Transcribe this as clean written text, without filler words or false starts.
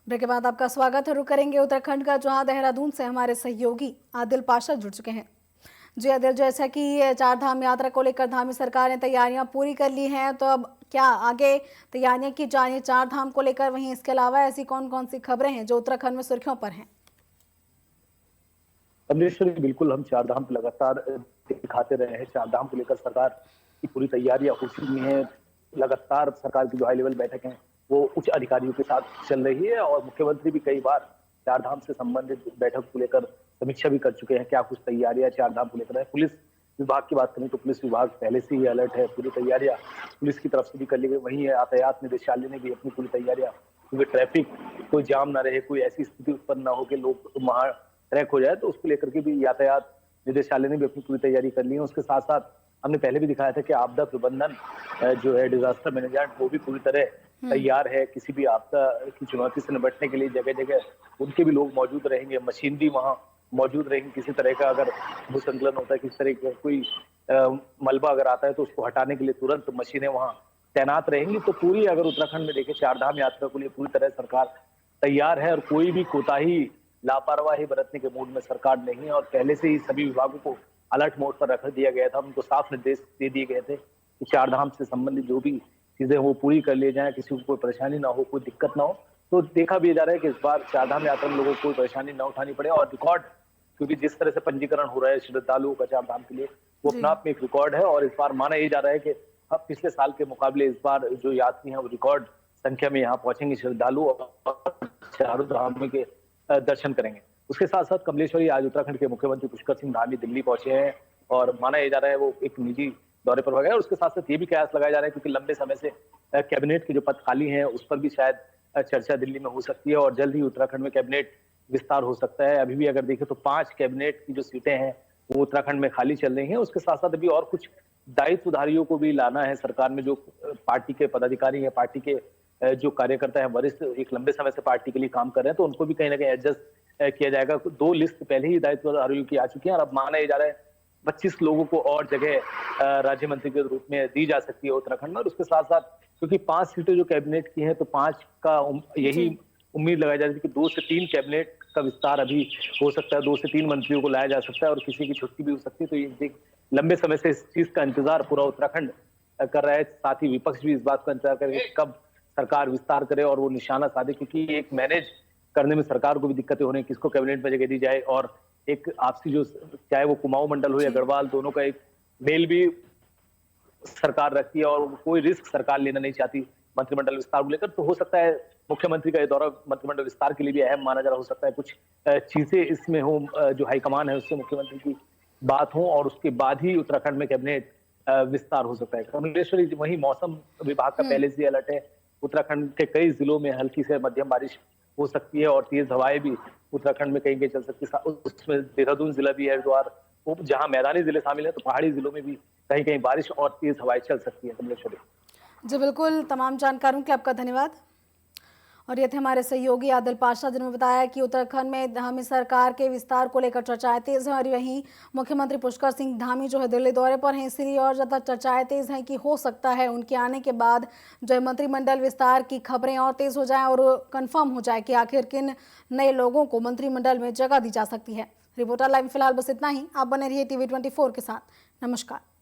Break के बाद आपका स्वागत है। रुक करेंगे उत्तराखंड का, जहां देहरादून से हमारे सहयोगी आदिल पाशा जुड़ चुके हैं। जी आदिल, जैसा कि चार धाम यात्रा को लेकर धामी सरकार ने तैयारियां पूरी कर ली हैं, तो अब क्या आगे तैयारियां की जा रही हैं चार धाम को लेकर? वहीं इसके अलावा ऐसी कौन कौन सी खबरें हैं जो उत्तराखंड में सुर्खियों पर हैं? कमलेश्वरी, बिल्कुल हम चार धाम लगातार दिखाते रहे हैं। चार धाम को लेकर सरकार की पूरी तैयारियां हो चुकी हैं। लगातार सरकार की जो हाई लेवल बैठक है वो उच्च अधिकारियों के साथ चल रही है और मुख्यमंत्री भी कई बार चार धाम से संबंधित बैठक को लेकर समीक्षा भी कर चुके हैं। क्या कुछ तैयारियां चार धाम को लेकर है। पुलिस विभाग की बात करें तो पुलिस विभाग पहले से ही अलर्ट है। पूरी तैयारियां पुलिस की तरफ से भी कर ली गई। वहीं यातायात निदेशालय ने भी अपनी पूरी तैयारियां, क्योंकि ट्रैफिक कोई जाम ना रहे, कोई ऐसी स्थिति उत्पन्न ना हो कि लोग वहां ट्रैक हो जाए, तो उसको लेकर के भी यातायात निदेशालय ने भी अपनी पूरी तैयारी कर ली है। उसके साथ साथ हमने पहले भी दिखाया था कि आपदा प्रबंधन जो है, डिजास्टर मैनेजमेंट, वो भी पूरी तरह तैयार है। किसी भी आपदा की चुनौती से निपटने के लिए जगह जगह उनके भी लोग मौजूद रहेंगे, मशीनरी वहां मौजूद रहेंगी। किसी तरह का अगर भूसंकलन होता है, किसी तरह का कोई मलबा अगर आता है तो उसको हटाने के लिए तुरंत मशीनें वहां तैनात रहेंगी। तो पूरी, अगर उत्तराखंड में देखें, चार धाम यात्रा के लिए पूरी तरह सरकार तैयार है और कोई भी कोताही, लापरवाही बरतने के मूड में सरकार नहीं है। और पहले से ही सभी विभागों को अलर्ट मोड पर रख दिया गया था। उनको साफ निर्देश दे दिए गए थे कि चार धाम से संबंधित जो भी चीजें वो पूरी कर लिए जाएं, किसी को कोई परेशानी ना हो, कोई दिक्कत ना हो। तो देखा भी जा रहा है कि इस बार चार धाम यात्रा में लोगों को कोई परेशानी ना उठानी पड़े। और रिकॉर्ड, क्योंकि जिस तरह से पंजीकरण हो रहा है श्रद्धालुओं का चार धाम के लिए, वो अपना आप में एक रिकॉर्ड है। और इस बार माना ये जा रहा है कि अब पिछले साल के मुकाबले इस बार जो यात्री हैं वो रिकॉर्ड संख्या में यहाँ पहुंचेंगे श्रद्धालु और चारों धाम के दर्शन करेंगे। उसके साथ साथ कमलेश्वरी, आज उत्तराखंड के मुख्यमंत्री पुष्कर सिंह धामी दिल्ली पहुंचे हैं और माना यह जा रहा है वो एक निजी दौरे पर गए। और उसके साथ साथ ये भी कयास लगाया जा रहा है, क्योंकि लंबे समय से कैबिनेट के जो पद खाली हैं उस पर भी शायद चर्चा दिल्ली में हो सकती है और जल्द ही उत्तराखंड में कैबिनेट विस्तार हो सकता है। अभी भी अगर देखें तो 5 कैबिनेट की जो सीटें हैं वो उत्तराखंड में खाली चल रही हैं। उसके साथ साथ अभी और कुछ दायित्वधारियों को भी लाना है सरकार में, जो पार्टी के पदाधिकारी हैं, पार्टी के जो कार्यकर्ता है, वरिष्ठ, एक लंबे समय से पार्टी के लिए काम कर रहे हैं, तो उनको भी कहीं ना कहीं एडजस्ट किया जाएगा। 2 लिस्ट पहले ही दायित्वधारियों की आ चुकी है और अब माना ये जा रहा है 25 लोगों को और जगह राज्य मंत्री के रूप में दी जा सकती है उत्तराखंड में। और उसके साथ साथ क्योंकि 5 सीटें जो कैबिनेट की हैं, तो 5 का यही उम्मीद लगाई जा रही थी कि 2 से 3 कैबिनेट का विस्तार अभी हो सकता है, 2 से 3 मंत्रियों को लाया जा सकता है और किसी की छुट्टी भी हो सकती है। तो ये लंबे समय से इस चीज का इंतजार पूरा उत्तराखंड कर रहा है। साथ ही विपक्ष भी इस बात का इंतजार करे कब सरकार विस्तार करे और वो निशाना साधे, क्योंकि एक मैनेज करने में सरकार को भी दिक्कतें हो रही है, किसको कैबिनेट में जगह दी जाए। और एक आपसी जो, चाहे वो कुमाऊं मंडल हो या गढ़वाल, दोनों का एक मेल भी सरकार रखती है और कोई रिस्क सरकार लेना नहीं चाहती मंत्रिमंडल विस्तार को लेकर। तो हो सकता है मुख्यमंत्री का ये दौरा मंत्रिमंडल विस्तार के लिए भी अहम माना जा रहा, हो सकता है कुछ चीजें इसमें हो, जो हाईकमान है उससे मुख्यमंत्री की बात हो और उसके बाद ही उत्तराखंड में कैबिनेट विस्तार हो सकता है। कमलेश्वरी, वही मौसम विभाग का पहले से अलर्ट है। उत्तराखंड के कई जिलों में हल्की से मध्यम बारिश हो सकती है और तेज हवाएं भी उत्तराखंड में कहीं कहीं चल सकती है। उसमें देहरादून जिला भी, हरिद्वार, जहां मैदानी जिले शामिल है, तो पहाड़ी जिलों में भी कहीं कहीं बारिश और तेज हवाएं चल सकती है। कमलेश्वरी जी बिल्कुल, तमाम जानकारियों के लिए आपका धन्यवाद। और ये थे हमारे सहयोगी आदिल पाशा, जिन्होंने बताया कि उत्तराखंड में धामी सरकार के विस्तार को लेकर चर्चाएं तेज हैं। और वहीं मुख्यमंत्री पुष्कर सिंह धामी जो है दिल्ली दौरे पर हैं, इसलिए और ज़्यादा चर्चाएं तेज हैं कि हो सकता है उनके आने के बाद जो मंत्रिमंडल विस्तार की खबरें और तेज हो जाएं और कंफर्म हो जाए कि आखिर किन नए लोगों को मंत्रिमंडल में जगह दी जा सकती है। रिपोर्टर लाइव फिलहाल बस इतना ही। आप बने रहिए TV 24 के साथ। नमस्कार।